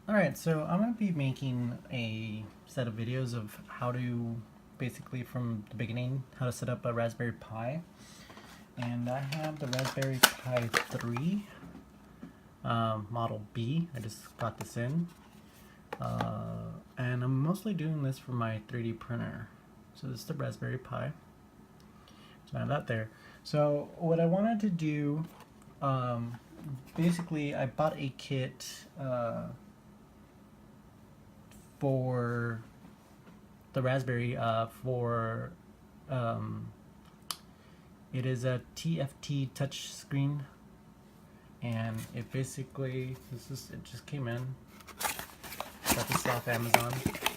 Alright, so I'm going to be making a set of videos of how to, basically from the beginning, how to set up a Raspberry Pi. And I have the Raspberry Pi 3 Model B. I just got this in. And I'm mostly doing this for my 3D printer. So this is the Raspberry Pi. So I have that there. So what I wanted to do, basically I bought a kit for the Raspberry for it is a TFT Touch Screen, and it basically it just came in. Got this off Amazon,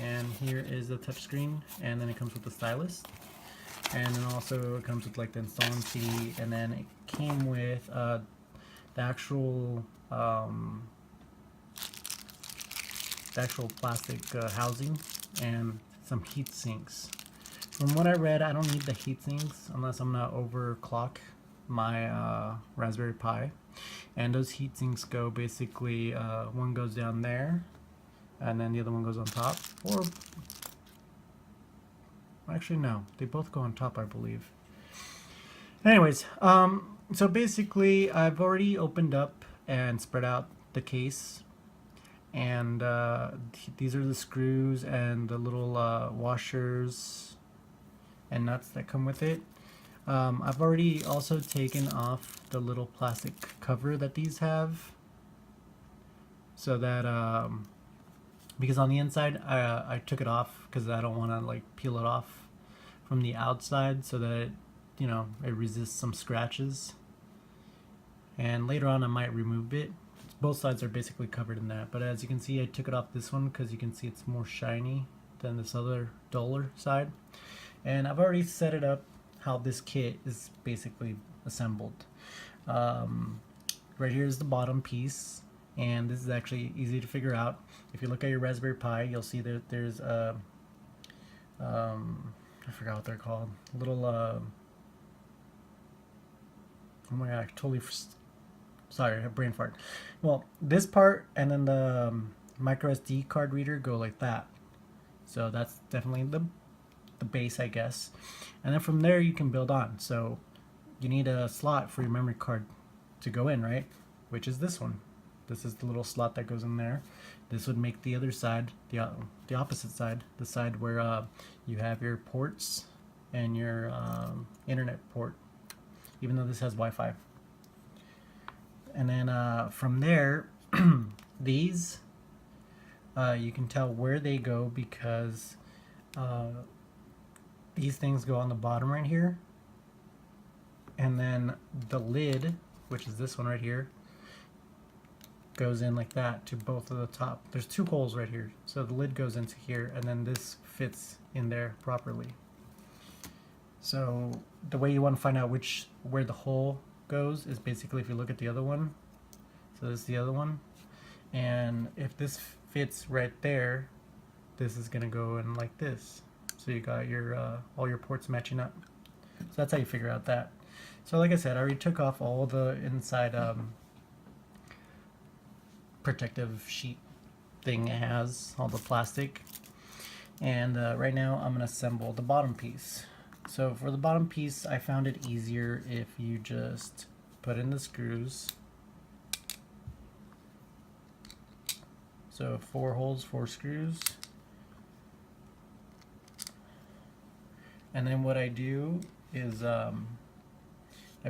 and here is the touch screen, and then it comes with the stylus, and then also it comes with like the installing CD, and then it came with the actual plastic housing and some heat sinks. From what I read, I don't need the heat sinks unless I'm gonna overclock my Raspberry Pi. And those heat sinks go basically, one goes down there, and then the other one goes on top. Or, actually no, they both go on top, I believe. Anyways, so basically I've already opened up and spread out the case, and these are the screws and the little washers and nuts that come with it. I've already also taken off the little plastic cover that these have, so that because on the inside I took it off because I don't want to like peel it off from the outside, so that it, it resists some scratches, and later on I might remove it. Both sides are basically covered in that, but as you can see, I took it off this one because you can see it's more shiny than this other duller side. And I've already set it up how this kit is basically assembled. Right here is the bottom piece, and this is actually easy to figure out. If you look at your Raspberry Pi, you'll see that there's a I forgot what they're called, little oh my god, I totally sorry, a brain fart. Well, this part and then the micro SD card reader go like that. So that's definitely the base, I guess. And then from there you can build on. So you need a slot for your memory card to go in, right? Which is this one. This is the little slot that goes in there. This would make the other side, the opposite side, the side where you have your ports and your internet port, even though this has Wi-Fi. And then from there, these, you can tell where they go because these things go on the bottom right here. And then the lid, which is this one right here, goes in like that to both of the top. There's two holes right here. So the lid goes into here, and then this fits in there properly. So the way you want to find out where the hole goes is basically if you look at the other one. So this is the other one, and if this fits right there, this is gonna go in like this. So you got your all your ports matching up. So that's how you figure out that. So like I said, I already took off all the inside protective sheet thing it has, all the plastic, and right now I'm gonna assemble the bottom piece. So for the bottom piece, I found it easier if you just put in the screws. So 4 holes, 4 screws. And then what I do is I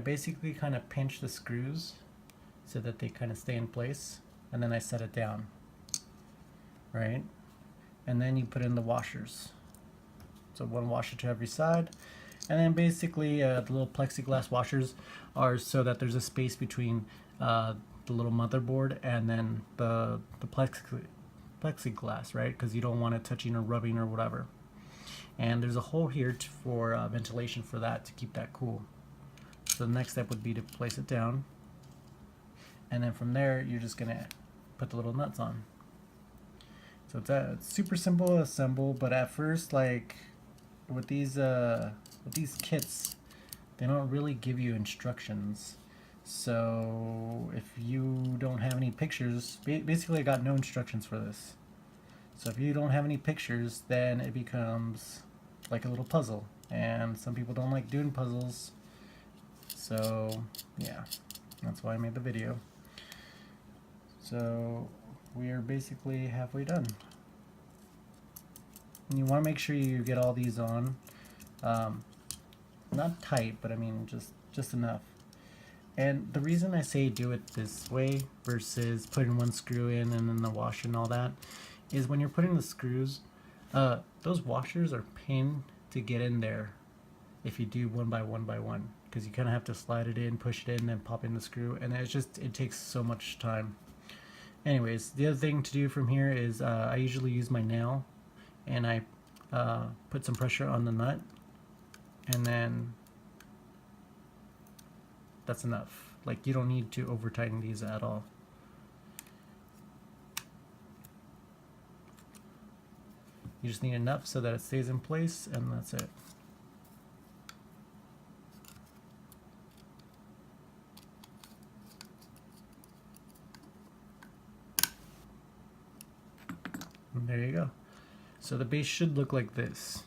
basically kind of pinch the screws so that they kind of stay in place, and then I set it down, right? And then you put in the washers. So 1 washer to every side. And then basically the little plexiglass washers are so that there's a space between the little motherboard and then the plexiglass, right? Because you don't want it touching or rubbing or whatever. And there's a hole here for ventilation for that, to keep that cool. So the next step would be to place it down, and then from there you're just gonna put the little nuts on. So it's super simple to assemble, but at first, like with these kits, they don't really give you instructions. So if you don't have any pictures, basically I got no instructions for this. So if you don't have any pictures, then it becomes like a little puzzle. And some people don't like doing puzzles. So yeah, that's why I made the video. So we are basically halfway done. And you want to make sure you get all these on. Not tight, but I mean just enough. And the reason I say do it this way versus putting one screw in and then the washer and all that is when you're putting the screws, those washers are pain to get in there if you do one by one, because you kind of have to slide it in, push it in, then pop in the screw, and it takes so much time. Anyways, the other thing to do from here is I usually use my nail and I put some pressure on the nut, and then that's enough. Like, you don't need to over tighten these at all. You just need enough so that it stays in place, and that's it. And there you go. So the base should look like this.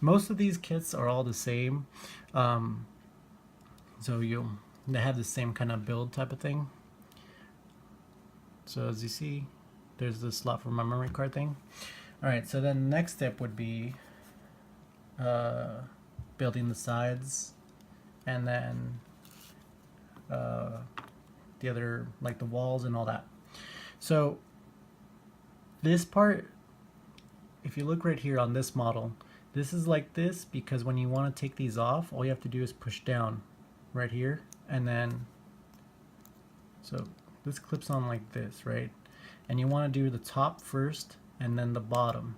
Most of these kits are all the same. So they have the same kind of build type of thing. So as you see, there's the slot for my memory card thing. Alright, so then the next step would be building the sides, and then the other, like the walls and all that. So this part, if you look right here on this model, this is like this because when you want to take these off, all you have to do is push down right here, and then so this clips on like this, right? And you want to do the top first and then the bottom,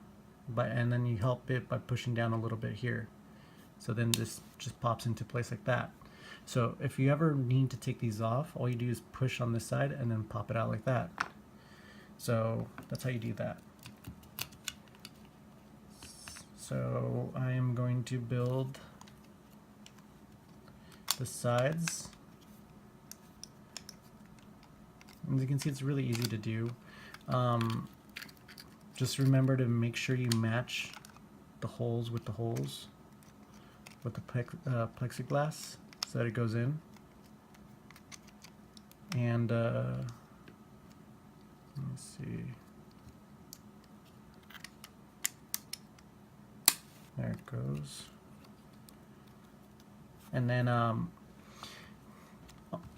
and then you help it by pushing down a little bit here. So then this just pops into place like that. So if you ever need to take these off, all you do is push on this side and then pop it out like that. So that's how you do that. So I am going to build the sides. As you can see, it's really easy to do. Just remember to make sure you match the holes with the plexiglass so that it goes in. And let's see. There it goes. And then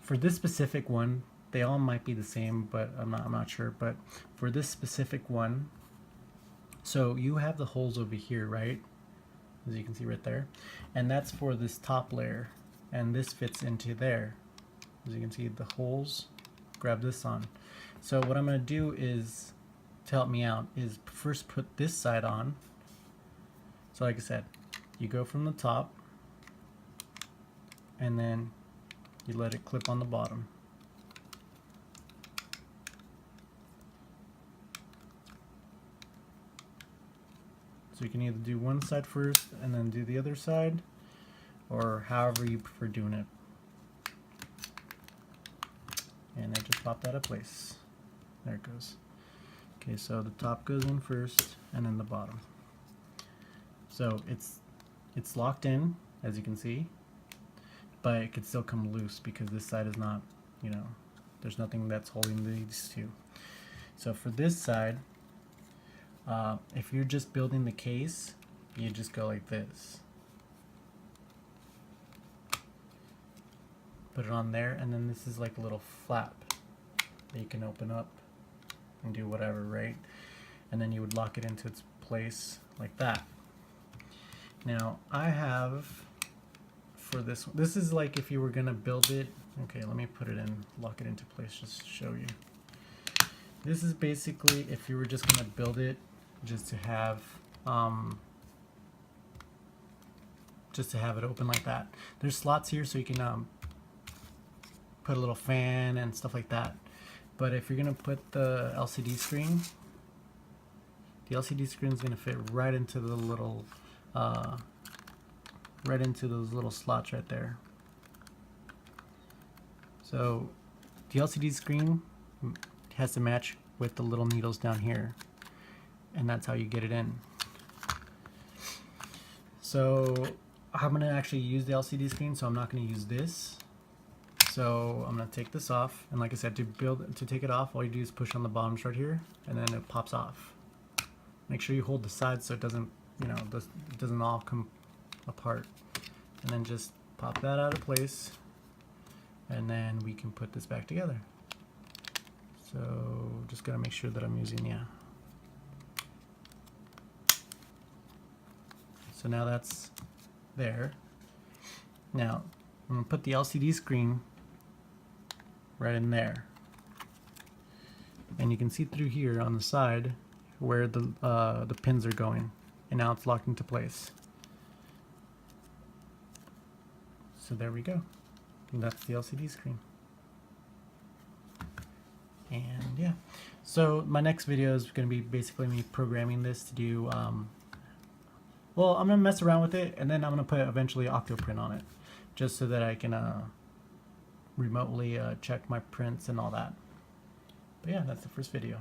for this specific one, they all might be the same, but I'm not sure. But for this specific one, so you have the holes over here, right? As you can see right there. And that's for this top layer. And this fits into there. As you can see, the holes grab this on. So what I'm going to do is, to help me out, is first put this side on. So like I said, you go from the top, and then you let it clip on the bottom. So you can either do one side first and then do the other side, or however you prefer doing it. And it just popped out of place. There it goes. Okay, so the top goes in first and then the bottom. So it's locked in, as you can see, but it could still come loose because this side is not, you know, there's nothing that's holding these two. So for this side, if you're just building the case, you just go like this. Put it on there, and then this is like a little flap that you can open up and do whatever, right? And then you would lock it into its place like that. Now I have, for this one, this is like if you were gonna build it. Okay, let me put it in, lock it into place just to show you. This is basically if you were just gonna build it just to have it open like that. There's slots here so you can put a little fan and stuff like that. But if you're gonna put the LCD screen is gonna fit right into the little right into those little slots right there. So the LCD screen has to match with the little needles down here, and that's how you get it in. So I'm going to actually use the LCD screen, so I'm not going to use this. So I'm going to take this off, and like I said, to take it off, all you do is push on the bottoms right here, and then it pops off. Make sure you hold the sides so it doesn't, it doesn't all come apart. And then just pop that out of place, and then we can put this back together. So just gotta make sure that I'm using, So now that's there. Now I'm gonna put the LCD screen right in there, and you can see through here on the side where the pins are going, and now it's locked into place. So there we go. And that's the LCD screen. And yeah, so my next video is going to be basically me programming this to do, well, I'm going to mess around with it, and then I'm going to put eventually Octoprint on it, just so that I can remotely check my prints and all that. But yeah, that's the first video.